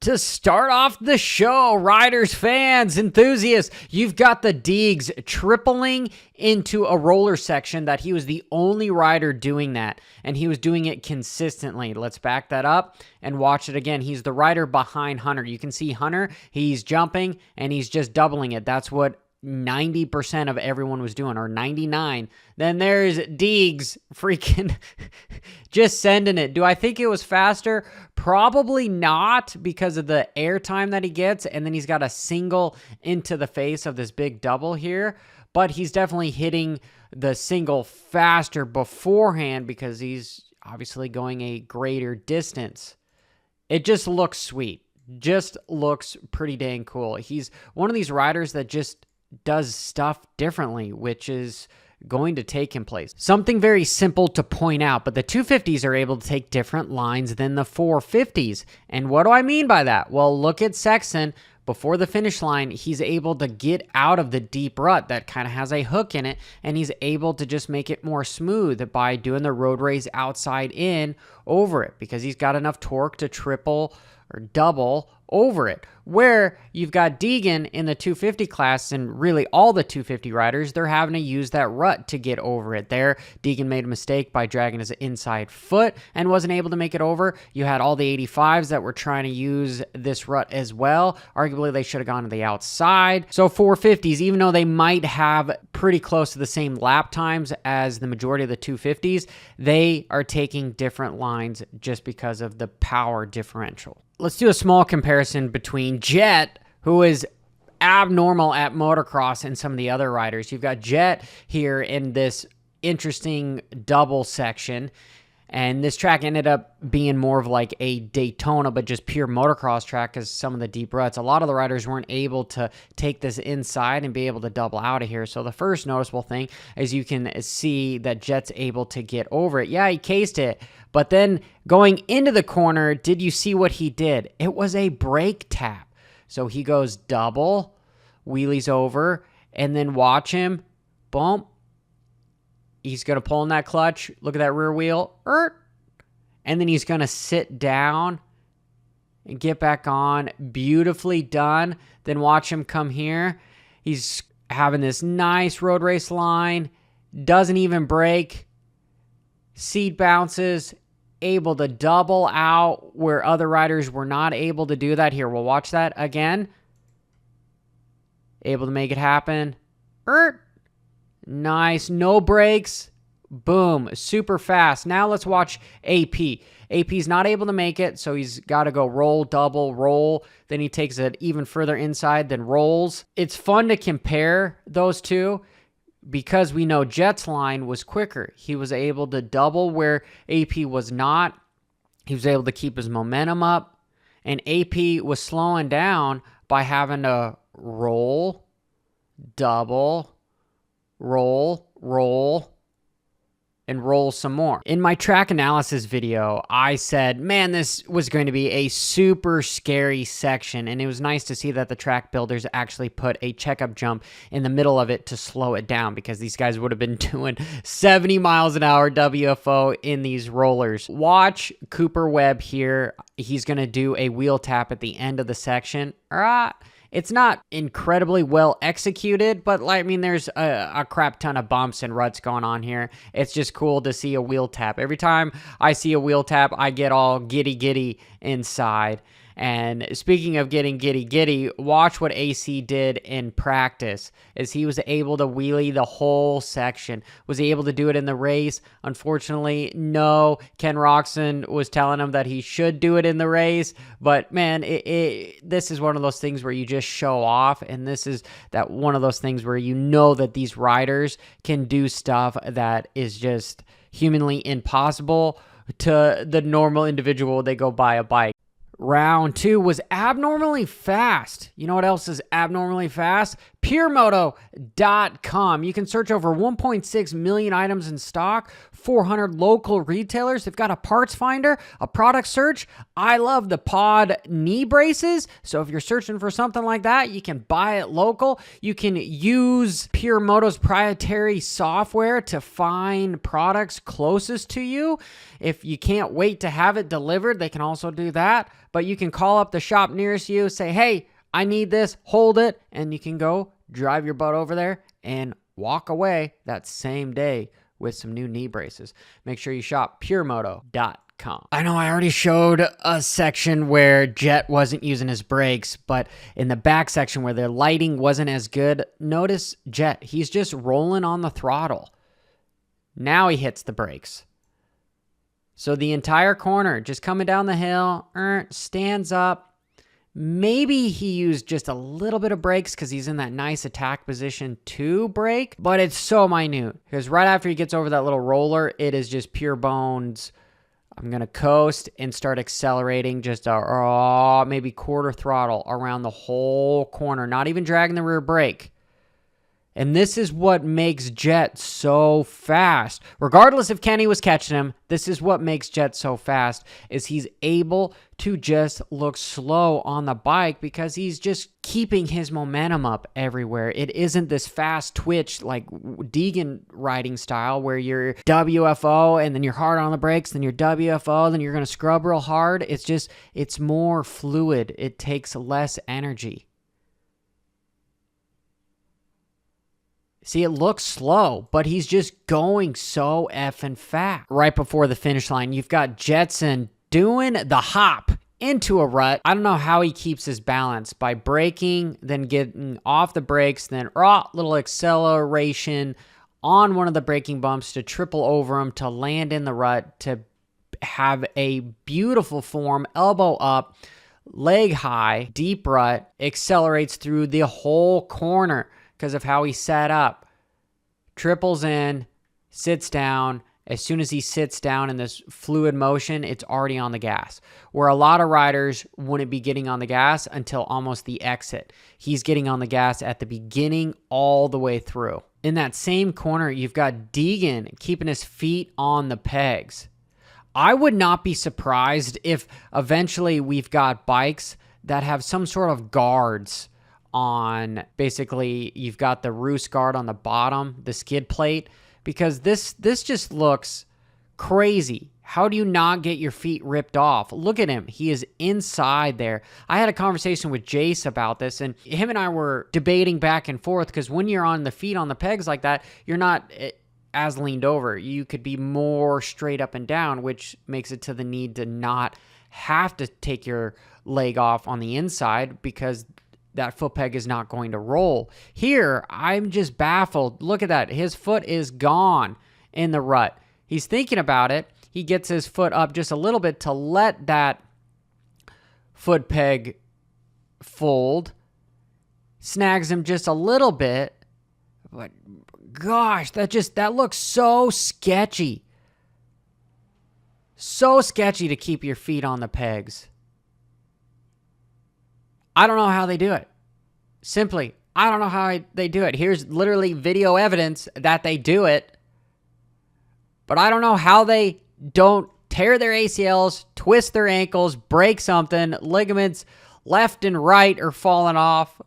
To start off the show, riders, fans, enthusiasts, you've got the Deegs tripling into a roller section that he was the only rider doing that, and he was doing it consistently. Let's back that up and watch it again. He's the rider behind Hunter. You can see Hunter, he's jumping, and he's just doubling it. That's what 90% of everyone was doing, or 99. Then there's Deegs freaking just sending it. Do I think it was faster? Probably not, because of the air time that he gets, and then he's got a single into the face of this big double here, but he's definitely hitting the single faster beforehand because he's obviously going a greater distance. It just looks sweet. Just looks pretty dang cool. He's one of these riders that just does stuff differently, which is going to take him place. Something very simple to point out, but the 250s are able to take different lines than the 450s. And what do I mean by that? Well, look at Sexton. Before the finish line, he's able to get out of the deep rut that kind of has a hook in it, and he's able to just make it more smooth by doing the road race outside in over it, because he's got enough torque to triple or double over it. Where you've got Deegan in the 250 class, and really all the 250 riders, they're having to use that rut to get over it. There, Deegan made a mistake by dragging his inside foot and wasn't able to make it over. You had all the 85s that were trying to use this rut as well. Arguably, they should have gone to the outside. So 450s, even though they might have pretty close to the same lap times as the majority of the 250s, they are taking different lines just because of the power differential. Let's do a small comparison between Jett, who is abnormal at motocross, and some of the other riders. You've got Jett here in this interesting double section, and this track ended up being more of like a Daytona, but just pure motocross track because some of the deep ruts. A lot of the riders weren't able to take this inside and be able to double out of here. So the first noticeable thing is you can see that Jett's able to get over it. Yeah, he cased it, but then going into the corner, did you see what he did? It was a brake tap. So he goes double, wheelies over, and then watch him, boom. He's going to pull in that clutch. Look at that rear wheel. And then he's going to sit down and get back on. Beautifully done. Then watch him come here. He's having this nice road race line. Doesn't even brake. Seat bounces. Able to double out where other riders were not able to do that. Here, we'll watch that again. Able to make it happen. Nice. No brakes. Boom. Super fast. Now let's watch AP. AP's not able to make it, so he's got to go roll, double, roll. Then he takes it even further inside, then rolls. It's fun to compare those two because we know Jett's line was quicker. He was able to double where AP was not. He was able to keep his momentum up, and AP was slowing down by having to roll, double, roll, and roll some more. In my track analysis video, I said, man, this was going to be a super scary section, and it was nice to see that the track builders actually put a checkup jump in the middle of it to slow it down, because these guys would have been doing 70 miles an hour WFO in these rollers. Watch Cooper Webb here. He's going to do a wheel tap at the end of the section. It's not incredibly well executed, but there's a crap ton of bumps and ruts going on here. It's just cool to see a wheel tap. Every time I see a wheel tap, I get all giddy inside. And speaking of getting giddy, watch what AC did in practice, as he was able to wheelie the whole section. Was he able to do it in the race? Unfortunately, no. Ken Roxon was telling him that he should do it in the race, but man, this is one of those things where you just show off, and this is that one of those things where you know that these riders can do stuff that is just humanly impossible to the normal individual. They go buy a bike. Round 2 was abnormally fast. You know what else is abnormally fast? PureMoto.com. You can search over 1.6 million items in stock, 400 local retailers. They've got a parts finder, a product search. I love the pod knee braces. So if you're searching for something like that, you can buy it local. You can use PureMoto's proprietary software to find products closest to you. If you can't wait to have it delivered, they can also do that. But you can call up the shop nearest you, say, hey, I need this, hold it, and you can go drive your butt over there and walk away that same day with some new knee braces. Make sure you shop PureMoto.com. I know I already showed a section where Jett wasn't using his brakes, but in the back section where the lighting wasn't as good, notice Jett, he's just rolling on the throttle. Now he hits the brakes. So the entire corner, just coming down the hill, stands up. Maybe he used just a little bit of brakes because he's in that nice attack position to brake, but it's so minute because right after he gets over that little roller, it is just pure bones. I'm going to coast and start accelerating just maybe quarter throttle around the whole corner, not even dragging the rear brake. And this is what makes Jett so fast. Regardless if Kenny was catching him, this is what makes Jett so fast, is he's able to just look slow on the bike because he's just keeping his momentum up everywhere. It isn't this fast twitch like Deegan riding style where you're WFO and then you're hard on the brakes, then you're WFO, then you're going to scrub real hard. It's more fluid. It takes less energy. See, it looks slow, but he's just going so effing fast. Right before the finish line, you've got Jetson doing the hop into a rut. I don't know how he keeps his balance by braking, then getting off the brakes, then little acceleration on one of the braking bumps to triple over him to land in the rut to have a beautiful form, elbow up, leg high, deep rut, accelerates through the whole corner because of how he set up. Triples in, sits down. As soon as he sits down in this fluid motion, it's already on the gas. Where a lot of riders wouldn't be getting on the gas until almost the exit. He's getting on the gas at the beginning all the way through. In that same corner, you've got Deegan keeping his feet on the pegs. I would not be surprised if eventually we've got bikes that have some sort of guards on. Basically, you've got the roost guard on the bottom, the skid plate, because this just looks crazy. How do you not get your feet ripped off? Look at him. He is inside there. I had a conversation with Jace about this, and him and I were debating back and forth because when you're on the feet on the pegs like that, you're not as leaned over. You could be more straight up and down, which makes it to the need to not have to take your leg off on the inside because that foot peg is not going to roll. Here, I'm just baffled. Look at that. His foot is gone in the rut. He's thinking about it. He gets his foot up just a little bit to let that foot peg fold. Snags him just a little bit. But gosh, that looks so sketchy. So sketchy to keep your feet on the pegs. I don't know how they do it. Simply, I don't know how they do it. Here's literally video evidence that they do it. But I don't know how they don't tear their ACLs, twist their ankles, break something, ligaments left and right are falling off.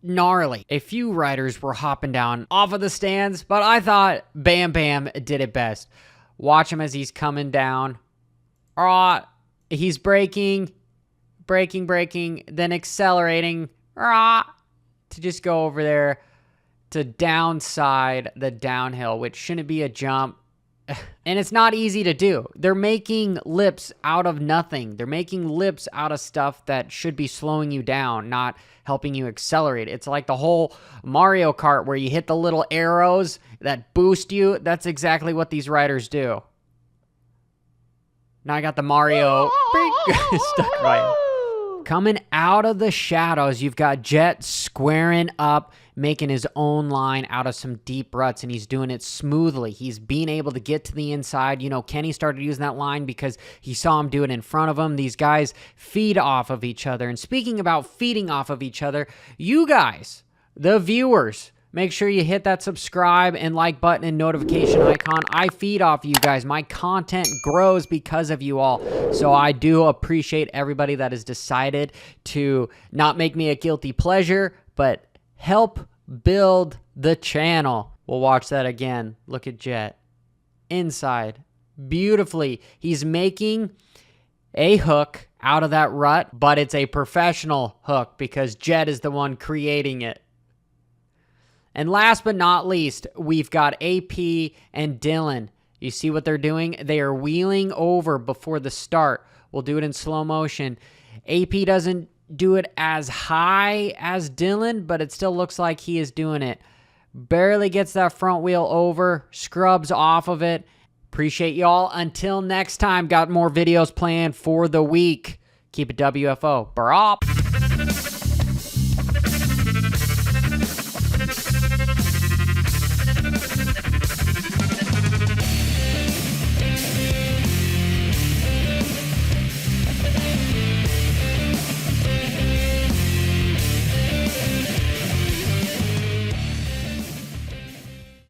Gnarly. A few riders were hopping down off of the stands, but I thought Bam Bam did it best. Watch him as he's coming down. He's braking, then accelerating to just go over there to downside the downhill, which shouldn't be a jump. And it's not easy to do. They're making lips out of nothing. They're making lips out of stuff that should be slowing you down, not helping you accelerate. It's like the whole Mario Kart where you hit the little arrows that boost you. That's exactly what these riders do. Now I got the Mario stuck right. Coming out of the shadows, you've got Jett squaring up, making his own line out of some deep ruts, and he's doing it smoothly. He's being able to get to the inside. You know, Kenny started using that line because he saw him do it in front of him. These guys feed off of each other. And speaking about feeding off of each other, you guys, the viewers, make sure you hit that subscribe and like button and notification icon. I feed off you guys. My content grows because of you all. So I do appreciate everybody that has decided to not make me a guilty pleasure, but help build the channel. We'll watch that again. Look at Jett. Inside. Beautifully. He's making a hook out of that rut, but it's a professional hook because Jett is the one creating it. And last but not least, we've got AP and Dylan. You see what they're doing? They are wheeling over before the start. We'll do it in slow motion. AP doesn't do it as high as Dylan, but it still looks like he is doing it. Barely gets that front wheel over, scrubs off of it. Appreciate y'all. Until next time, got more videos planned for the week. Keep it WFO. Brop.